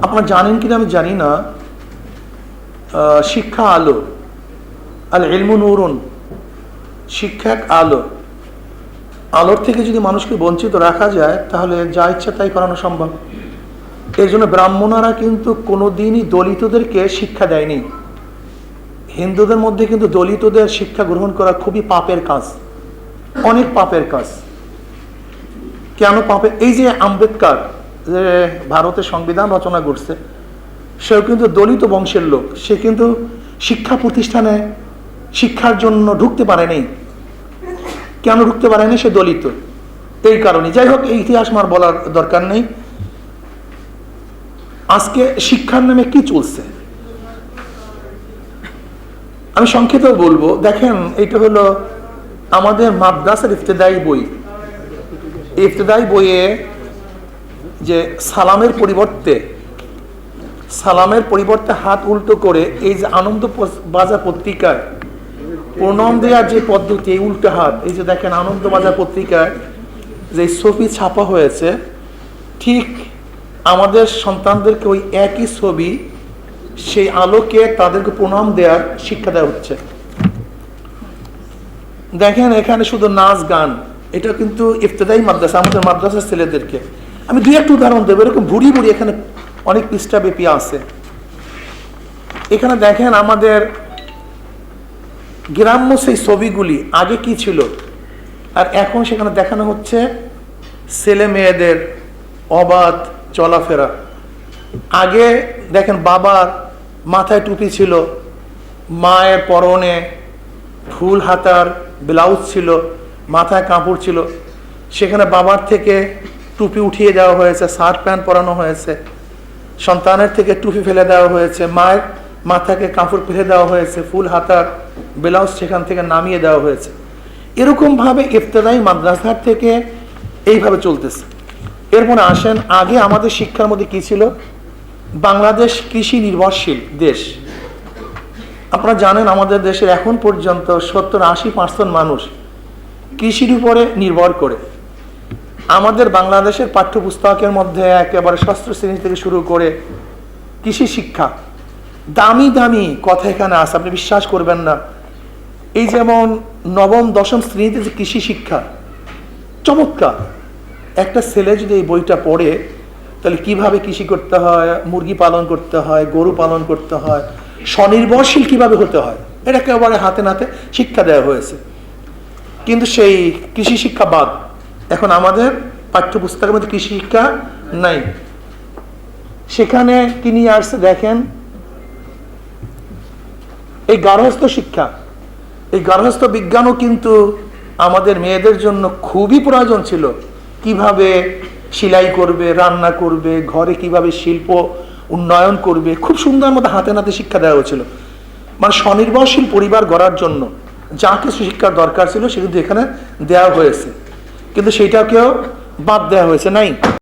আপনারা জানেন কিনা আমি জানি না, শিক্ষা আলো, আল ইলমু নূরুন, শিক্ষা এক আলো। আলোর থেকে যদি মানুষকে বঞ্চিত রাখা যায় তাহলে যা ইচ্ছা তাই করানো সম্ভব। এর জন্য ব্রাহ্মণরা কিন্তু কোনোদিনই দলিতদেরকে শিক্ষা দেয়নি। হিন্দুদের মধ্যে কিন্তু দলিতদের শিক্ষা গ্রহণ করা খুবই পাপের কাজ, অনেক পাপের কাজ। কেন পাপের? এই যে আম্বেদকর যে ভারতের সংবিধান রচনা করছে, সেও কিন্তু দলিত বংশের লোক। সে কিন্তু শিক্ষা প্রতিষ্ঠানে শিক্ষার জন্য ঢুকতে পারেনি। কেন ঢুকতে পারেনি? সে দলিত, এই কারণে। যাই হোক, এই ইতিহাস আমার বলার দরকার নেই। আজকে শিক্ষার নামে কি চলছে আমি সংক্ষেপে বলবো। দেখেন, এটা হলো আমাদের মাদ্রাসার ইফতেদায়ী বই। ইফতেদায়ী বইয়ে যে সালামের পরিবর্তে হাত উল্টো করে, এই যে আনন্দ বাজার পত্রিকায় প্রণাম দেওয়ার যে পদ্ধতি, এই উল্টো হাত, এই যে দেখেন আনন্দ বাজার পত্রিকায় যে ছবি ছাপা হয়েছে, ঠিক আমাদের সন্তানদেরকে ওই একই ছবি, সেই আলোকে তাদেরকে প্রণাম দেওয়ার শিক্ষা দেওয়া হচ্ছে। দেখেন এখানে শুধু নাচ গান, এটা কিন্তু ইফতেদায়ী মাদ্রাসা, আমাদের মাদ্রাসার ছেলেদেরকে। আমি দুই একটা উদাহরণ দেবো, এরকম ভুড়ি এখানে অনেক পৃষ্ঠা ব্যাপী আছে। এখানে দেখেন আমাদের গ্রাম্য সেই ছবিগুলি আগে কি ছিল আর এখন সেখানে দেখানো হচ্ছে ছেলে মেয়েদের অবাধ চলাফেরা। আগে দেখেন বাবার মাথায় টুপি ছিল, মায়ের পরনে ফুল হাতার ব্লাউজ ছিল, মাথায় কাপড় ছিল। সেখানে বাবার থেকে টুপি উঠিয়ে দেওয়া হয়েছে, শার্ট প্যান্ট পরানো হয়েছে। সন্তানের থেকে টুপি ফেলে দেওয়া হয়েছে, মায়ের মাথাকে কাপড় ফেলে দেওয়া হয়েছে, ফুল হাতার ব্লাউজ সেখান থেকে নামিয়ে দেওয়া হয়েছে। এরকমভাবে ইফতেদায়ী মাদ্রাসার থেকে এইভাবে চলতেছে। এরপরে আসেন, আগে আমাদের শিক্ষার মধ্যে কি ছিল? বাংলাদেশ কৃষি নির্ভরশীল দেশ। আপনারা জানেন আমাদের দেশের এখন পর্যন্ত 70-80% মানুষ কৃষির উপরে নির্ভর করে। আমাদের বাংলাদেশের পাঠ্যপুস্তকের মধ্যে একেবারে ষষ্ঠ শ্রেণী থেকে শুরু করে কৃষি শিক্ষা, দামি দামি কথা এখানে আছে, আপনি বিশ্বাস করবেন না। এই যেমন নবম দশম শ্রেণীতে যে কৃষি শিক্ষা, চমৎকার। একটা ছেলে যদি এই বইটা পড়ে তাহলে কিভাবে কৃষি করতে হয়, মুরগি পালন করতে হয়, গরু পালন করতে হয়, স্বনির্ভরশীল কিভাবে হতে হয়, এটা একেবারে হাতে নাতে শিক্ষা দেওয়া হয়েছে। কিন্তু সেই কৃষি শিক্ষা বাদ। এখন আমাদের পাঠ্যপুস্তকের মধ্যে কৃষি শিক্ষা নাই। সেখানে কি নিয়ে আসছে দেখেন, এই গার্হস্থ্য শিক্ষা, এই গার্হস্থ্য বিজ্ঞানও কিন্তু আমাদের মেয়েদের জন্য খুবই প্রয়োজন ছিল। কিভাবে সেলাই করবে, রান্না করবে, ঘরে কিভাবে শিল্প উন্নয়ন করবে, খুব সুন্দর মতো হাতে নাতে শিক্ষা দেওয়া হয়েছিল। মানে স্বনির্ভরশীল পরিবার গড়ার জন্য যা কিছু শিক্ষার দরকার ছিল সে কিন্তু এখানে দেওয়া হয়েছে, কিন্তু সেইটাকেও বাদ দেওয়া হয়েছে, নাই।